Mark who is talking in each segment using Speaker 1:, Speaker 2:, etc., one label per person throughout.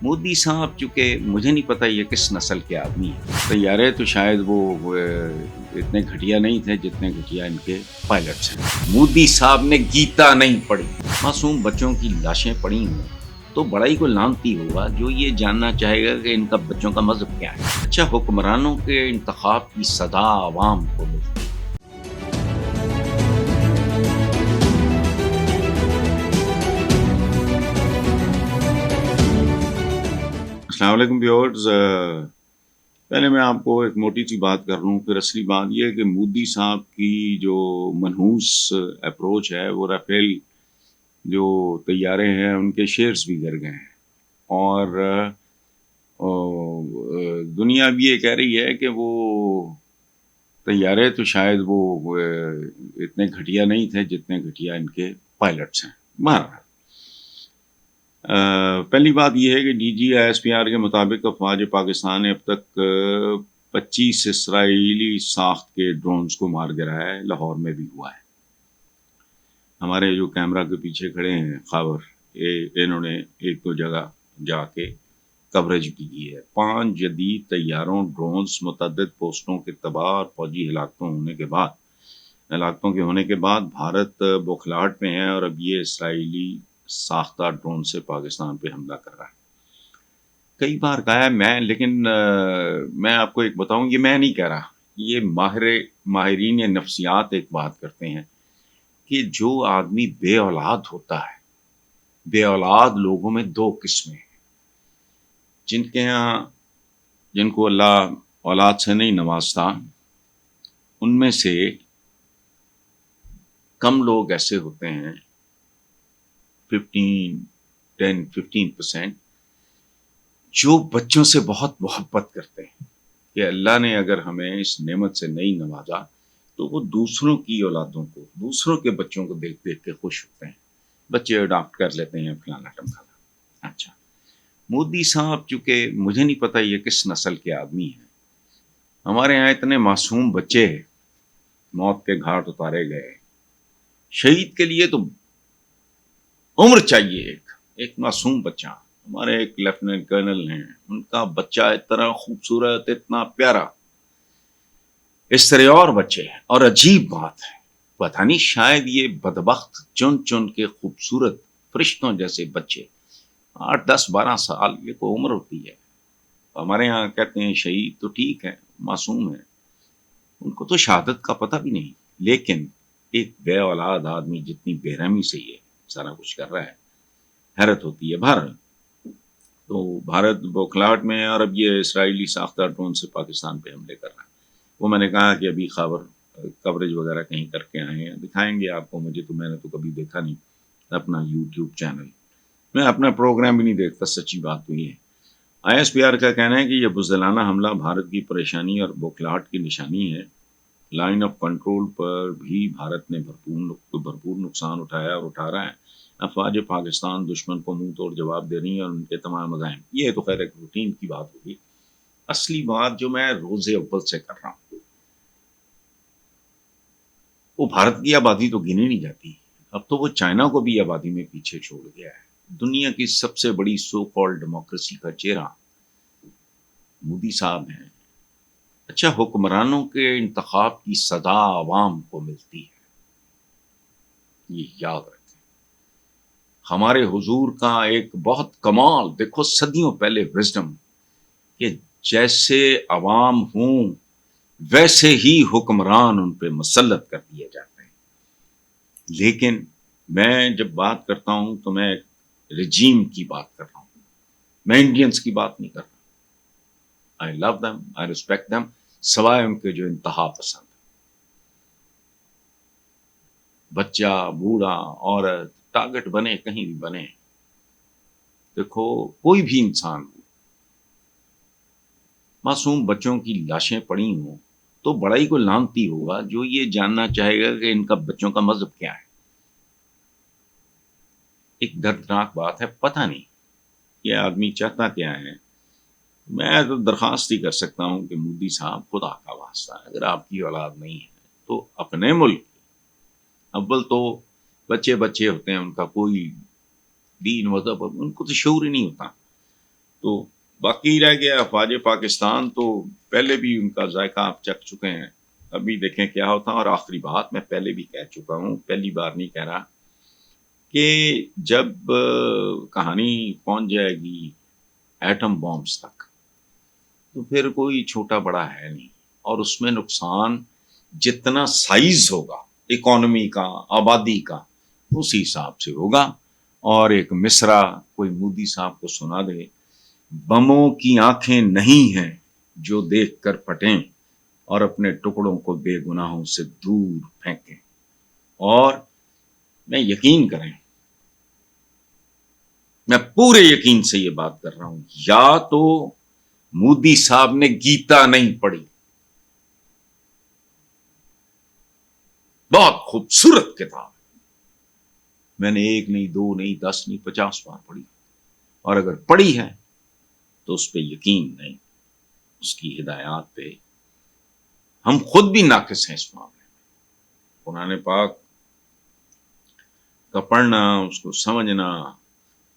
Speaker 1: مودی صاحب چونکہ مجھے نہیں پتا یہ کس نسل کے آدمی ہیں، طیارے تو شاید وہ اتنے گھٹیا نہیں تھے جتنے گھٹیا ان کے پائلٹس ہیں۔ مودی صاحب نے گیتا نہیں پڑھی، معصوم بچوں کی لاشیں پڑی ہوں تو بڑا ہی کوئی لانتی ہوگا جو یہ جاننا چاہے گا کہ ان کا بچوں کا مذہب کیا ہے۔ اچھا، حکمرانوں کے انتخاب کی صدا عوام کو ملتی ہے۔ السلام علیکم ویورز، پہلے میں آپ کو ایک موٹی سی بات کر لوں، پھر اصلی بات یہ ہے کہ مودی صاحب کی جو منحوس اپروچ ہے وہ رافیل جو طیارے ہیں ان کے شیئرز بھی گر گئے ہیں، اور دنیا بھی یہ کہہ رہی ہے کہ وہ طیارے تو شاید وہ اتنے گھٹیا نہیں تھے جتنے گھٹیا ان کے پائلٹس ہیں۔ بہرحال پہلی بات یہ ہے کہ D G I S P R کے مطابق افواج پاکستان نے اب تک 25 اسرائیلی ساخت کے ڈرونز کو مار گرایا ہے، لاہور میں بھی ہوا ہے۔ ہمارے جو کیمرہ کے پیچھے کھڑے ہیں خاور، انہوں نے ایک دو جگہ جا کے کوریج بھی کی ہے۔ 5 جدید طیاروں، ڈرونز، متعدد پوسٹوں کے تباہ اور فوجی ہلاکتوں کے ہونے کے بعد بھارت بوکھلاہٹ میں ہے، اور اب یہ اسرائیلی ساختہ ڈرون سے پاکستان پہ حملہ کر رہا ہے۔ کئی بار کہا ہے لیکن میں آپ کو ایک بتاؤں، یہ میں نہیں کہہ رہا، یہ ماہرین نفسیات ایک بات کرتے ہیں کہ جو آدمی بے اولاد ہوتا ہے، بے اولاد لوگوں میں 2 قسمیں ہیں، جن کو اللہ اولاد سے نہیں نوازتا، ان میں سے کم لوگ ایسے ہوتے ہیں 10-15% جو بچوں سے بہت محبت کرتے ہیں کہ اللہ نے اگر ہمیں اس نعمت سے نہیں نوازا تو وہ دوسروں کی اولادوں کو، دوسروں کے بچوں کو دیکھ دیکھ کے خوش ہوتے ہیں، بچے اڈاپٹ کر لیتے ہیں، فلانا ٹمکانا۔ اچھا، مودی صاحب چونکہ مجھے نہیں پتا یہ کس نسل کے آدمی ہیں، ہمارے یہاں اتنے معصوم بچے موت کے گھاٹ اتارے گئے، شہید کے لیے تو عمر چاہیے۔ ایک معصوم بچہ، ہمارے ایک لیفٹیننٹ کرنل ہیں، ان کا بچہ اتنا خوبصورت، اتنا پیارا، اس طرح اور بچے ہیں۔ اور عجیب بات ہے، پتہ نہیں شاید یہ بدبخت چن چن کے خوبصورت فرشتوں جیسے بچے 8-10-12 سال، یہ کوئی عمر ہوتی ہے؟ ہمارے یہاں کہتے ہیں شہید تو ٹھیک ہے، معصوم ہے، ان کو تو شہادت کا پتہ بھی نہیں، لیکن ایک بے اولاد آدمی جتنی بے رحمی سے یہ سارا کچھ کر رہا ہے، حیرت ہوتی ہے۔ بھارت بوکھلاہٹ میں ہے، اور اب یہ اسرائیلی ساختہ ڈرون سے پاکستان پہ حملے کر رہا ہے۔ وہ میں نے کہا کہ ابھی خبر کوریج وغیرہ کہیں کر کے آئے ہیں، دکھائیں گے آپ کو۔ میں نے تو کبھی دیکھا نہیں اپنا یوٹیوب چینل، میں اپنا پروگرام بھی نہیں دیکھتا، سچی بات تو یہ ہے۔ آئی ایس پی آر کا کہنا ہے کہ یہ بزدلانہ حملہ بھارت کی پریشانی اور بوکھلاہٹ کی نشانی ہے۔ لائن آف کنٹرول پر بھی بھارت نے بھرپور نقصان اٹھایا اور اٹھا رہا ہے۔ افواج پاکستان دشمن کو منہ توڑ جواب دے رہی ہیں، اور ان کے تمام عزائم، یہ تو خیر ایک روٹین کی بات ہوگی۔ اصلی بات جو میں روز اول سے کر رہا ہوں، وہ بھارت کی آبادی تو گنی نہیں جاتی، اب تو وہ چائنا کو بھی آبادی میں پیچھے چھوڑ گیا ہے۔ دنیا کی سب سے بڑی سو کالڈ ڈیموکریسی کا چہرہ مودی صاحب ہیں۔ اچھا، حکمرانوں کے انتخاب کی صدا عوام کو ملتی ہے، یہ یاد رکھیں۔ ہمارے حضور کا ایک بہت کمال دیکھو، صدیوں پہلے وزڈم، کہ جیسے عوام ہوں ویسے ہی حکمران ان پہ مسلط کر دیے جاتے ہیں۔ لیکن میں جب بات کرتا ہوں تو میں رجیم کی بات کر رہا ہوں، میں انڈینز کی بات نہیں کر رہا۔ I love them, I respect them، سوائے ان کے جو انتہا پسند، بچہ، بوڑھا، عورت، ٹارگٹ بنے، کہیں بھی بنے۔ دیکھو، کوئی بھی انسان ہو، معصوم بچوں کی لاشیں پڑی ہوں تو بڑا ہی کوئی لانتی ہوگا جو یہ جاننا چاہے گا کہ ان کا بچوں کا مذہب کیا ہے۔ ایک دردناک بات ہے، پتہ نہیں یہ آدمی چاہتا کیا ہے۔ میں تو درخواست ہی کر سکتا ہوں کہ مودی صاحب، خدا کا واسطہ، اگر آپ کی اولاد نہیں ہے تو اپنے ملک، اول تو بچے ہوتے ہیں، ان کا کوئی دین مذہب، ان کو تو شعور ہی نہیں ہوتا۔ تو باقی رہ گیا افواج پاکستان، تو پہلے بھی ان کا ذائقہ آپ چکھ چکے ہیں، ابھی دیکھیں کیا ہوتا ہے۔ اور آخری بات میں پہلے بھی کہہ چکا ہوں، پہلی بار نہیں کہہ رہا، کہ جب کہانی پہنچ جائے گی ایٹم بامز تک تو پھر کوئی چھوٹا بڑا ہے نہیں، اور اس میں نقصان جتنا سائز ہوگا اکانومی کا، آبادی کا، اسی حساب سے ہوگا۔ اور ایک مصرع کوئی مودی صاحب کو سنا دے، بموں کی آنکھیں نہیں ہیں جو دیکھ کر پھٹیں اور اپنے ٹکڑوں کو بے گناہوں سے دور پھینکیں۔ اور میں یقین کریں، میں پورے یقین سے یہ بات کر رہا ہوں، یا تو مودی صاحب نے گیتا نہیں پڑھی، بہت خوبصورت کتاب، میں نے 1 نہیں 2 نہیں 10 نہیں 50 بار پڑھی، اور اگر پڑھی ہے تو اس پہ یقین نہیں، اس کی ہدایات پہ ہم خود بھی ناقص ہیں اس معاملے میں۔ قرآن پاک کا پڑھنا، اس کو سمجھنا،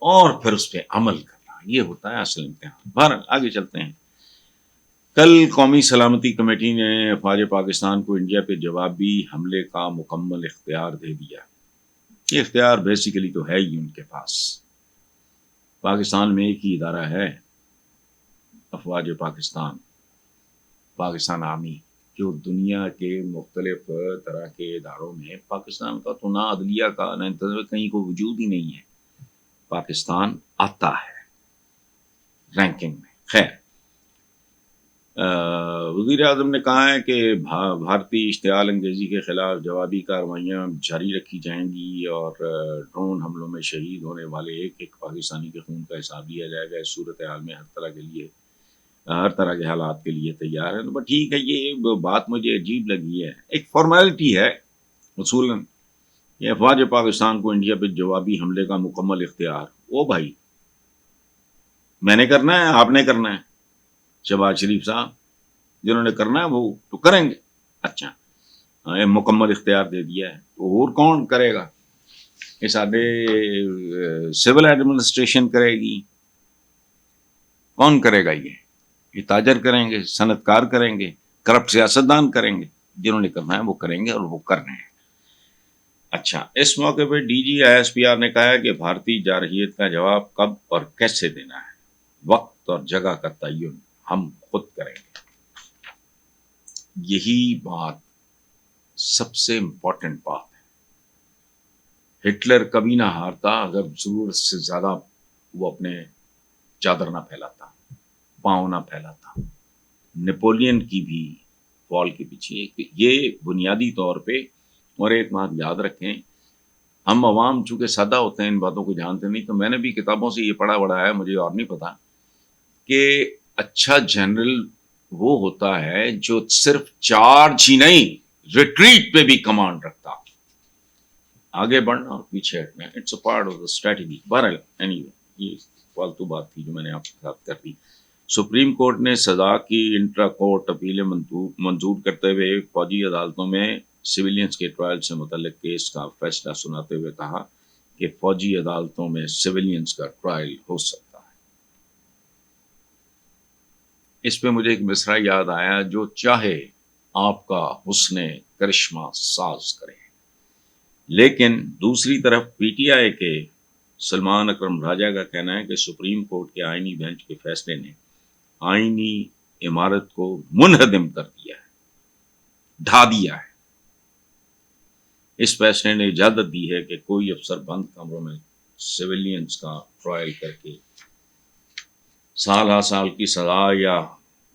Speaker 1: اور پھر اس پہ عمل کرنا، یہ ہوتا ہے اصل امتحان۔ بہرحال آگے چلتے ہیں۔ کل قومی سلامتی کمیٹی نے افواج پاکستان کو انڈیا پہ جوابی حملے کا مکمل اختیار دے دیا۔ یہ اختیار بیسیکلی تو ہے ہی ان کے پاس۔ پاکستان میں ایک ہی ادارہ ہے، افواج پاکستان، پاکستان آرمی، جو دنیا کے مختلف طرح کے اداروں میں، پاکستان کا تو نہ عدلیہ کا نہ انتظامیہ کہیں کو وجود ہی نہیں ہے، پاکستان آتا ہے رینکنگ میں۔ خیر، وزیر اعظم نے کہا ہے کہ بھارتی اشتعال انگیزی کے خلاف جوابی کارروائیاں جاری رکھی جائیں گی، اور ڈرون حملوں میں شہید ہونے والے ایک ایک پاکستانی کے خون کا حساب لیا جائے گا۔ اس صورتحال میں ہر طرح کے حالات کے لیے تیار ہے۔ تو ٹھیک ہے، یہ بات مجھے عجیب لگی ہے، ایک فارمیلٹی ہے اصولاً، یہ افواج پاکستان کو انڈیا پہ جوابی حملے کا مکمل اختیار۔ او بھائی، میں نے کرنا ہے، آپ نے کرنا ہے، شہباز شریف صاحب جنہوں نے کرنا ہے وہ تو کریں گے۔ اچھا، مکمل اختیار دے دیا ہے تو اور کون کرے گا؟ یہ سارے سول ایڈمنسٹریشن کرے گی؟ کون کرے گا؟ یہ تاجر کریں گے، صنعت کار کریں گے، کرپٹ سیاستدان کریں گے؟ جنہوں نے کرنا ہے وہ کریں گے، اور وہ کر رہے ہیں۔ اچھا، اس موقع پہ ڈی جی ISPR نے کہا ہے کہ بھارتی جارحیت کا جواب کب اور کیسے دینا ہے، وقت اور جگہ کا تعین ہم خود کریں گے۔ یہی بات سب سے امپورٹنٹ بات ہے۔ ہٹلر کبھی نہ ہارتا اگر ضرورت سے زیادہ وہ اپنے چادر نہ پھیلاتا، پاؤں نہ پھیلاتا۔ نیپولین کی بھی فال کے پیچھے یہ بنیادی طور پہ، اور ایک بات یاد رکھیں، ہم عوام چونکہ سادہ ہوتے ہیں، ان باتوں کو جانتے نہیں، تو میں نے بھی کتابوں سے یہ پڑھا ہے، مجھے اور نہیں پتا، کہ اچھا جنرل وہ ہوتا ہے جو صرف چارج ہی نہیں، ریٹریٹ پہ بھی کمانڈ رکھتا۔ آگے بڑھنا اور پیچھے ہٹنا، it's a part of the strategy. بہرحال اینی وے، یہ فالتو بات تھی جو میں نے آپ کے ساتھ کر دی۔ سپریم کورٹ نے سزا کی انٹرا کورٹ اپیلیں منظور کرتے ہوئے فوجی عدالتوں میں سویلینز کے ٹرائل سے متعلق کیس کا فیصلہ سناتے ہوئے کہا کہ فوجی عدالتوں میں سویلینز کا ٹرائل ہو سکتا ہے۔ اس پہ مجھے ایک مصرع یاد آیا، جو چاہے آپ کا حسن کرشمہ ساز کرے۔ لیکن دوسری طرف PTI کے سلمان اکرم راجہ کا کہنا ہے کہ سپریم کورٹ کے آئینی بینچ کے فیصلے نے آئینی عمارت کو منہدم کر دیا ہے، ڈھا دیا ہے۔ اس فیصلے نے اجازت دی ہے کہ کوئی افسر بند کمروں میں سویلینز کا ٹرائل کر کے سال ہا سال کی سزا یا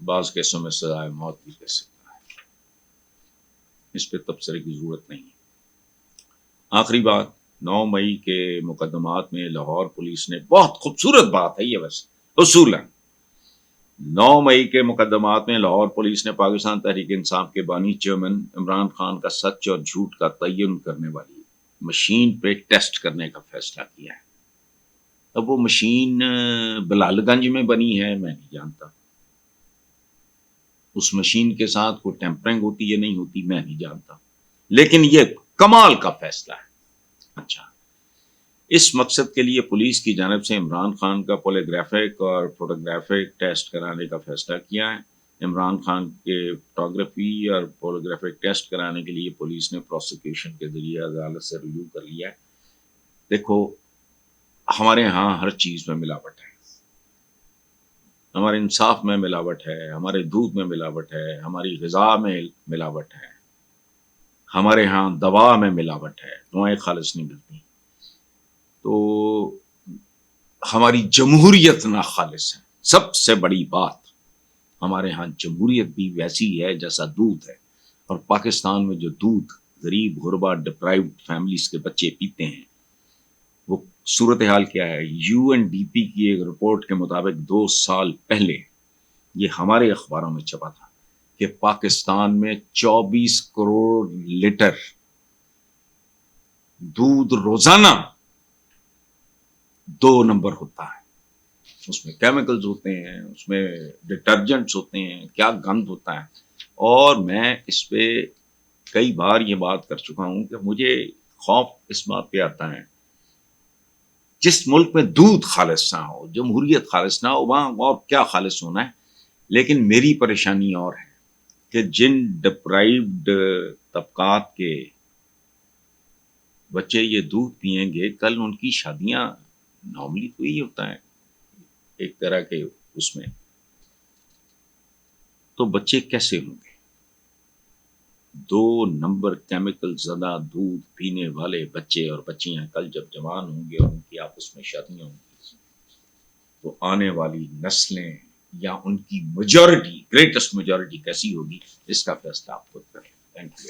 Speaker 1: بعض کیسوں میں سزائے موت بھی دے سکتا ہے۔ اس پہ تبصرے کی ضرورت نہیں ہے۔ آخری بات، 9 مئی کے مقدمات میں لاہور پولیس نے، بہت خوبصورت بات ہے یہ، ویسے اصولاً 9 مئی کے مقدمات میں لاہور پولیس نے پاکستان تحریک انصاف کے بانی چیئرمین عمران خان کا سچ اور جھوٹ کا تعین کرنے والی مشین پہ ٹیسٹ کرنے کا فیصلہ کیا ہے۔ اب وہ مشین بلال گنج میں بنی ہے، میں نہیں جانتا۔ اس مشین کے ساتھ کوئی ٹیمپرنگ ہوتی یا نہیں ہوتی، میں نہیں جانتا، لیکن یہ کمال کا فیصلہ ہے۔ اچھا، اس مقصد کے لیے پولیس کی جانب سے عمران خان کا پولیگرافک اور فوٹوگرافک ٹیسٹ کرانے کا فیصلہ کیا ہے۔ عمران خان کے فوٹوگرافی اور پولیگرافک ٹیسٹ کرانے کے لیے پولیس نے پروسیکیوشن کے ذریعے عدالت سے رجوع کر لیا ہے۔ دیکھو، ہمارے ہاں ہر چیز میں ملاوٹ ہے، ہمارے انصاف میں ملاوٹ ہے، ہمارے دودھ میں ملاوٹ ہے، ہماری غذا میں ملاوٹ ہے، ہمارے ہاں دوا میں ملاوٹ ہے، دوائیں خالص نہیں ملتی، تو ہماری جمہوریت ناخالص ہے۔ سب سے بڑی بات، ہمارے ہاں جمہوریت بھی ویسی ہے جیسا دودھ ہے، اور پاکستان میں جو دودھ غریب غربا ڈپرائیوڈ فیملیز کے بچے پیتے ہیں، وہ صورتحال کیا ہے؟ یو این ڈی پی کی ایک رپورٹ کے مطابق 2 سال پہلے یہ ہمارے اخباروں میں چھپا تھا کہ پاکستان میں 24 کروڑ لیٹر دودھ روزانہ 2 نمبر ہوتا ہے۔ اس میں کیمیکلز ہوتے ہیں، اس میں ڈٹرجنٹس ہوتے ہیں، کیا گند ہوتا ہے۔ اور میں اس پہ کئی بار یہ بات کر چکا ہوں کہ مجھے خوف اس بات پہ آتا ہے، جس ملک میں دودھ خالص نہ ہو، جمہوریت خالص نہ ہو، وہاں اور کیا خالص ہونا ہے۔ لیکن میری پریشانی اور ہے کہ جن ڈپرائیوڈ طبقات کے بچے یہ دودھ پئیں گے، کل ان کی شادیاں، نارملی تو یہی ہوتا ہے ایک طرح کے اس میں، تو بچے کیسے ہوں گے؟ 2 نمبر کیمیکل زدہ دودھ پینے والے بچے اور بچیاں کل جب جوان ہوں گے اور ان کی آپس میں شادیاں ہوں گی، تو آنے والی نسلیں یا ان کی میجورٹی، گریٹسٹ میجورٹی کیسی ہوگی، اس کا فیصلہ آپ خود کریں۔ Thank you.